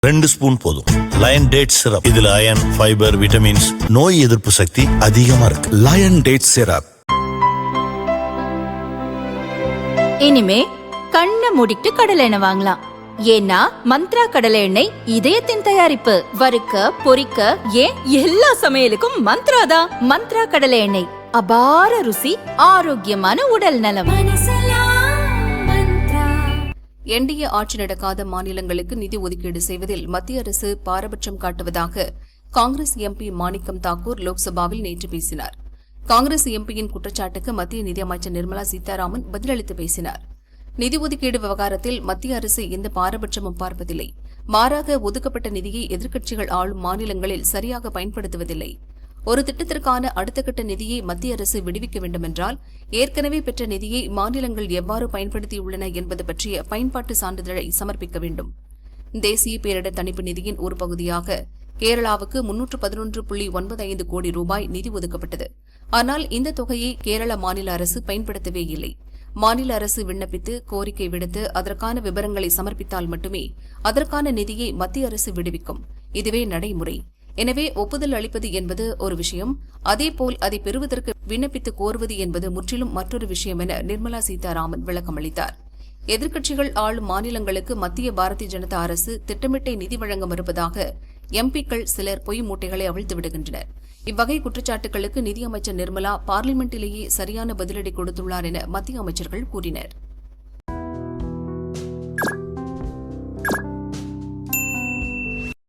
2 spoon போதும். Lion date syrup. இதுல iron, fibre, vitamins, நோய் எதிர்ப்பு சக்தி அதிகமா இருக்கு. Lion date syrup. இனிமே கண்ணை மூடிட்டு கடலை எண்ணெய் வாங்கலாம். ஏன்னா மந்த்ரா கடலை எண்ணெய் இதயத்தின் தயாரிப்பு. வறுக்க, பொரிக்க, ஏன் எல்லா சமையலுக்கும் மந்த்ரா தான். மந்த்ரா கடலை எண்ணெய், அபார ருசி, ஆரோக்கியமான உடல் நலம். என்டிஏ ஆட்சி நடக்காத மாநிலங்களுக்கு நிதி ஒதுக்கீடு செய்வதில் மத்திய அரசு பாரபட்சம் காட்டுவதாக காங்கிரஸ் எம்பி மாணிக்கம் தாக்கூர் லோக்சபாவில் நேற்று பேசினார். காங்கிரஸ் எம்பியின் குற்றச்சாட்டுக்கு மத்திய நிதியமைச்சர் நிர்மலா சீதாராமன் பதிலளித்து பேசினார். நிதி ஒதுக்கீடு விவகாரத்தில் மத்திய அரசு எந்த பாரபட்சமும் பார்ப்பதில்லை. மாறாக ஒதுக்கப்பட்ட நிதியை எதிர்க்கட்சிகள் ஆளும் மாநிலங்களில் சரியாக பயன்படுத்துவதில்லை. ஒரு திட்டத்திற்கான அடுத்த கட்ட நிதியை மத்திய அரசு விடுவிக்க வேண்டுமென்றால் ஏற்கனவே பெற்ற நிதியை மாநிலங்கள் எவ்வாறு பயன்படுத்தியுள்ளன என்பது பற்றிய பயன்பாட்டு சான்றிதழை சமர்ப்பிக்க வேண்டும். தேசிய பேரிடர் தணிப்பு நிதியின் ஒரு பகுதியாக கேரளாவுக்கு 311.95 கோடி ரூபாய் நிதி ஒதுக்கப்பட்டது. ஆனால் இந்த தொகையை கேரள மாநில அரசு பயன்படுத்தவே இல்லை. மாநில அரசு விண்ணப்பித்து கோரிக்கை விடுத்து அதற்கான விவரங்களை சமர்ப்பித்தால் மட்டுமே அதற்கான நிதியை மத்திய அரசு விடுவிக்கும். இதுவே நடைமுறை. எனவே ஒப்புதல் அளிப்பது என்பது ஒரு விஷயம், அதேபோல் அதை பெறுவதற்கு விண்ணப்பித்து கோருவது என்பது முற்றிலும் மற்றொரு விஷயம் என நிர்மலா சீதாராமன் விளக்கமளித்தார். எதிர்க்கட்சிகள் ஆளும் மாநிலங்களுக்கு மத்திய பாரதிய ஜனதா அரசு திட்டமிட்டே நிதி வழங்க மறுப்பதாக எம்பிக்கள் சிலர் பொய் மூட்டைகளை அவிழ்த்து விடுகின்றனர். இவ்வகை குற்றச்சாட்டுகளுக்கு நிதியமைச்சர் நிர்மலா பார்லிமெண்டிலேயே சரியான பதிலடி கொடுத்துள்ளார் என மத்திய அமைச்சர்கள் கூறினர்.